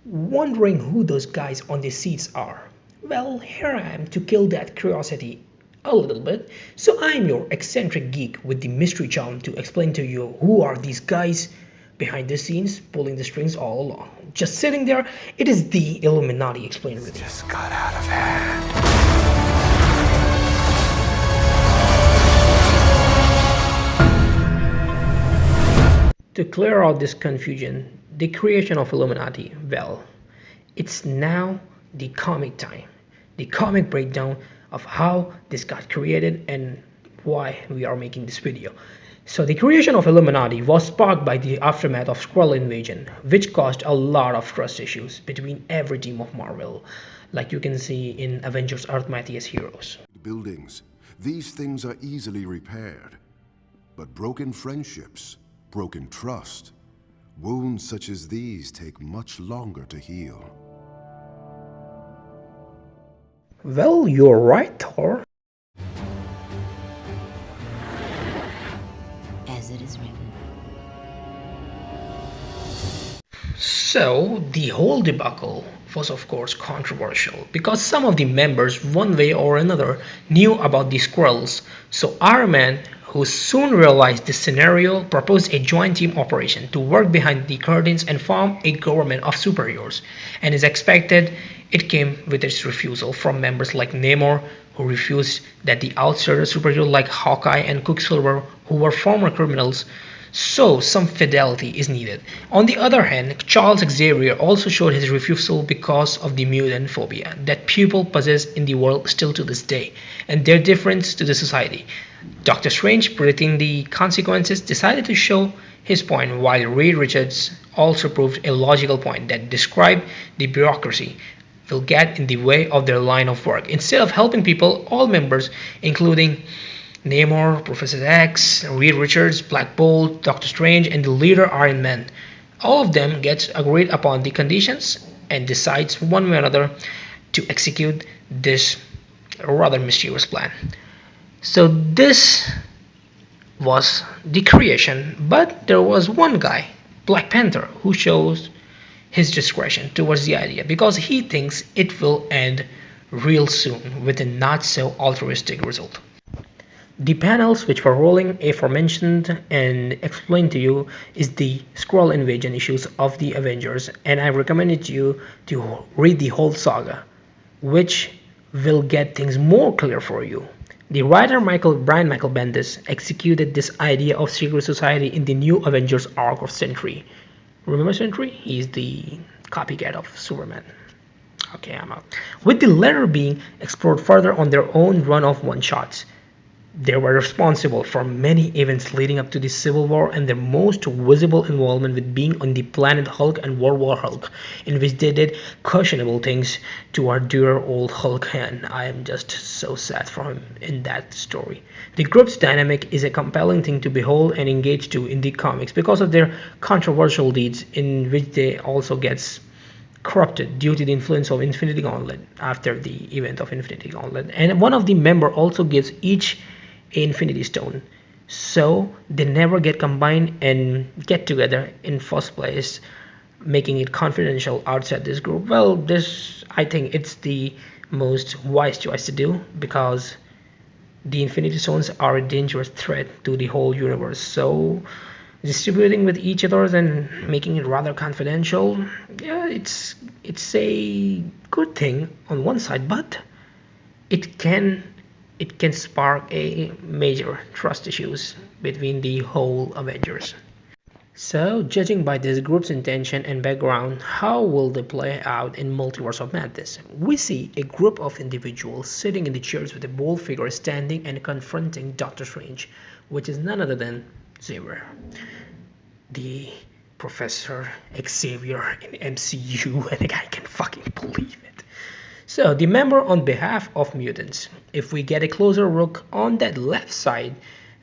Wondering who those guys on the seats are? Well, here I am to kill that curiosity a little bit. So I'm your eccentric geek with the mystery charm to explain to you who are these guys behind the scenes pulling the strings all along. Just sitting there, it is the Illuminati explained with you. Just got out of hand. To clear out this confusion, the creation of Illuminati, well, it's now the comic time, the comic breakdown of how this got created and why we are making this video. So the creation of Illuminati was sparked by the aftermath of Skrull invasion, which caused a lot of trust issues between every team of Marvel, like you can see in Avengers Earth Mightiest Heroes. Buildings. These things are easily repaired. But broken friendships, broken trust, wounds such as these take much longer to heal. Well, you're right, Thor. As it is written. So, the whole debacle was of course controversial because some of the members, one way or another, knew about the Skrulls. So Iron Man, who soon realized this scenario, proposed a joint team operation to work behind the curtains and form a government of superheroes. And as expected, it came with its refusal from members like Namor, who refused that the outsider superheroes like Hawkeye and Quicksilver, who were former criminals, so some fidelity is needed. On the other hand, Charles Xavier also showed his refusal because of the mutant phobia that people possess in the world still to this day, and their difference to the society. Doctor Strange, predicting the consequences, decided to show his point, while Reed Richards also proved a logical point that described the bureaucracy will get in the way of their line of work. Instead of helping people, all members, including Namor, Professor X, Reed Richards, Black Bolt, Doctor Strange, and the leader Iron Man, all of them gets agreed upon the conditions and decides one way or another to execute this rather mysterious plan. So this was the creation, but there was one guy, Black Panther, who shows his discretion towards the idea because he thinks it will end real soon with a not so altruistic result. The panels which were rolling aforementioned and explained to you is the Skrull invasion issues of the Avengers, and I recommended you to read the whole saga, which will get things more clear for you. The writer Brian Michael Bendis executed this idea of secret society in the new Avengers arc of Sentry. Remember Sentry? He's the copycat of Superman. Okay, I'm out. With the latter being explored further on their own run of one-shots. They were responsible for many events leading up to the Civil War, and their most visible involvement with being on the Planet Hulk and World War Hulk, in which they did questionable things to our dear old Hulk, and I am just so sad for him in that story. The group's dynamic is a compelling thing to behold and engage to in the comics because of their controversial deeds, in which they also gets corrupted due to the influence of Infinity Gauntlet after the event of Infinity Gauntlet, and one of the members also gives each Infinity Stone, so they never get combined and get together in first place, making it confidential outside this group. Well, this, I think it's the most wise choice to do because the Infinity Stones are a dangerous threat to the whole universe, so distributing with each other and making it rather confidential, yeah, it's a good thing on one side, but it can spark a major trust issues between the whole Avengers. So, judging by this group's intention and background, how will they play out in Multiverse of Madness? We see a group of individuals sitting in the chairs with a bold figure standing and confronting Doctor Strange, which is none other than Xavier, the Professor Xavier in MCU, and I can fucking believe it. So, the member on behalf of mutants. If we get a closer look on that left side,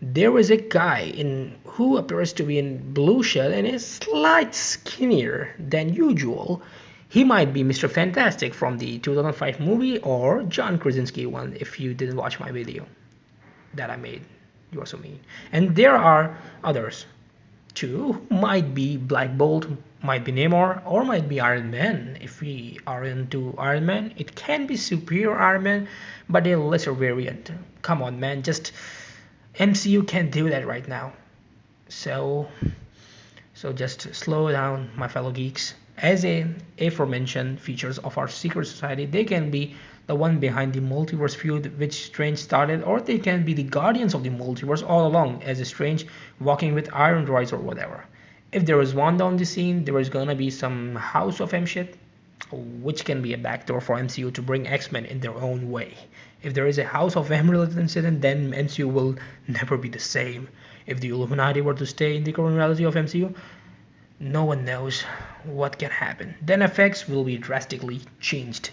there is a guy in who appears to be in blue shirt and is slightly skinnier than usual. He might be Mr. Fantastic from the 2005 movie or John Krasinski one if you didn't watch my video that I made. You also mean. And there are others. Two might be Black Bolt, might be Namor, or might be Iron Man. If we are into Iron Man, it can be Superior Iron Man, but a lesser variant. Come on, man, just MCU can't do that right now. So, so just slow down, my fellow geeks. As a aforementioned features of our secret society, they can be the one behind the multiverse feud which Strange started, or they can be the guardians of the multiverse all along, as a Strange walking with iron droids or whatever. If there is Wanda on the scene, there is gonna be some House of M shit, which can be a backdoor for MCU to bring X-Men in their own way. If there is a House of M related incident, then MCU will never be the same. If the Illuminati were to stay in the current reality of MCU, no one knows what can happen. Then effects will be drastically changed.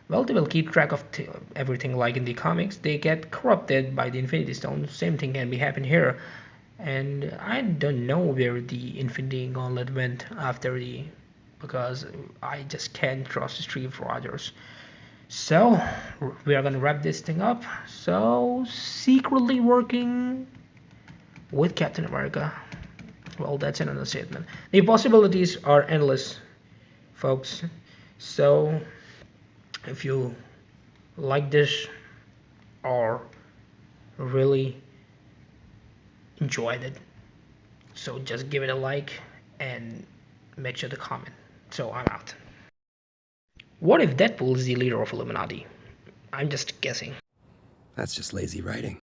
Well, they will keep track of everything like in the comics. They get corrupted by the Infinity Stone. Same thing can be happen here. And I don't know where the Infinity Gauntlet went after the, because I just can't trust Steve Rogers. So we are gonna wrap this thing up. So secretly working with Captain America. Well, that's an understatement. The possibilities are endless, folks. So if you like this or really enjoyed it, so just give it a like and make sure to comment. So I'm out. What if Deadpool is the leader of Illuminati? I'm just guessing. That's just lazy writing.